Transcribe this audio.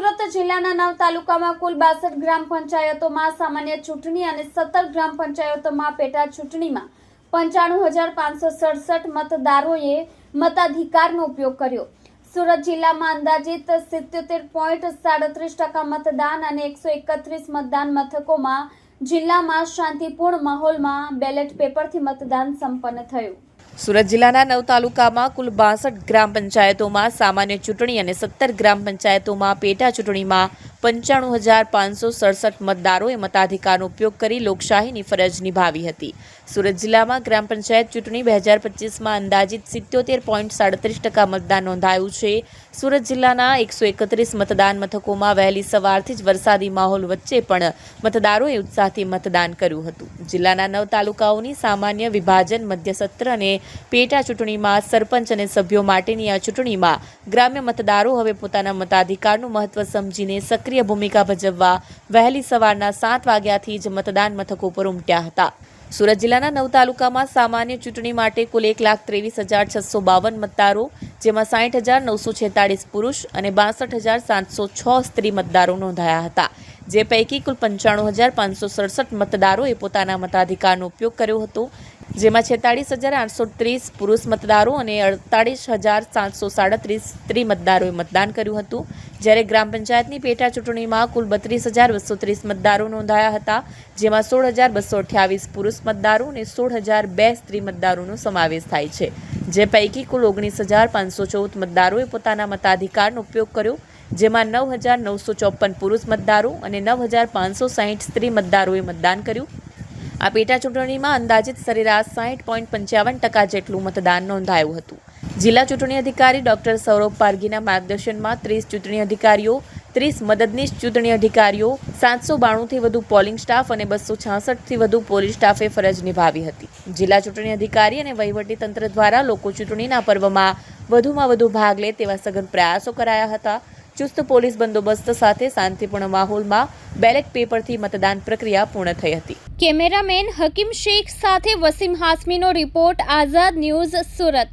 સુરત જિલ્લાના 9 તાલુકામાં કુલ 62 ગ્રામ પંચાયતોમાં સામાન્ય ચૂંટણી અને 17 ગ્રામ પંચાયતોમાં પેટા ચૂંટણીમાં 95,567 મતદારોએ મતાધિકારનો ઉપયોગ કર્યો। સુરત જિલ્લામાં અંદાજિત 77.37% મતદાન અને 131 મતદાન મથકોમાં જિલ્લામાં શાંતિપૂર્ણ માહોલમાં બેલેટ પેપરથી મતદાન સંપન્ન થયું। સુરત જિલ્લાના 9 તાલુકામાં કુલ 62 ગ્રામ પંચાયતોમાં સામાન્ય ચૂંટણી અને 17 ગ્રામ પંચાયતોમાં પેટા ચૂંટણીમાં 95,567 મતદારોએ મતાધિકારનો ઉપયોગ કરી લોકશાહીની ફરજ નિભાવી હતી। સુરત જિલ્લામાં ગ્રામ પંચાયત ચૂંટણી 2025માં અંદાજિત 77.37% મતદાન નોંધાયું છે। સુરત જિલ્લાના 131 મતદાન મથકોમાં વહેલી સવારથી જ વરસાદી માહોલ વચ્ચે પણ મતદારોએ ઉત્સાહથી મતદાન કર્યું હતું। જિલ્લાના 9 તાલુકાઓની સામાન્ય વિભાજન, મધ્ય સત્ર અને પેટા ચૂંટણીમાં સરપંચ અને સભ્યો માટેની આ ચૂંટણીમાં ગ્રામ્ય મતદારો હવે પોતાના મતાધિકારનું મહત્વ સમજીને સક્રિય ભૂમિકા ભજવવા વહેલી સવારના 7 વાગ્યાથી જ મતદાન મથકો પર ઉમટ્યા હતા। સુરત જિલ્લાના 9 તાલુકામાં સામાન્ય ચૂંટણી માટે કુલ 1,23,652 મતદારો, જેમાં 60,946 પુરુષ અને 62,706 સ્ત્રી મતદારો નોંધાયા હતા। જે પૈકી કુલ 95,567 મતદારોએ પોતાના મતાધિકારનો ઉપયોગ કર્યો હતો, જેમાં 46,830 પુરુષ મતદારો અને 48,737 સ્ત્રી મતદારોએ મતદાન કર્યું હતું। જ્યારે ગ્રામ પંચાયતની પેટા ચૂંટણીમાં કુલ 32,230 મતદારો નોંધાયા હતા, જેમાં 16,228 પુરુષ મતદારો અને 16,002 સ્ત્રી મતદારોનો સમાવેશ થાય છે। જે પૈકી કુલ 19,514 મતદારોએ પોતાના મતાધિકારનો ઉપયોગ કર્યો, જેમાં 9,954 પુરુષ મતદારો અને 9,560 સ્ત્રી મતદારોએ મતદાન કર્યું। આ પેટા ચૂંટણીમાં અંદાજિત સરેરાશ 60.55% જેટલું મતદાન નોંધાયું હતું। જિલ્લા ચૂંટણી અધિકારી ડોક્ટર સૌરભ પારગીના માર્ગદર્શનમાં 30 ચૂંટણી અધિકારીઓ, 30 મદદનીશ ચૂંટણી અધિકારીઓ, 792થી વધુ પોલિંગ સ્ટાફ અને 266થી વધુ પોલીસ સ્ટાફે ફરજ નિભાવી હતી। જિલ્લા ચૂંટણી અધિકારી અને વહીવટીતંત્ર દ્વારા લોકો ચૂંટણીના પર્વમાં વધુમાં વધુ ભાગ લે તેવા સઘન પ્રયાસો કરાયા હતા। ચુસ્ત પોલીસ બંદોબસ્ત સાથે શાંતિપૂર્ણ માહોલમાં બેલેટ પેપરથી મતદાન પ્રક્રિયા પૂર્ણ થઈ હતી। કેમેરામેન હકીમ શેખ સાથે વસીમ હાસમીનો રિપોર્ટ, આઝાદ ન્યૂઝ, સુરત।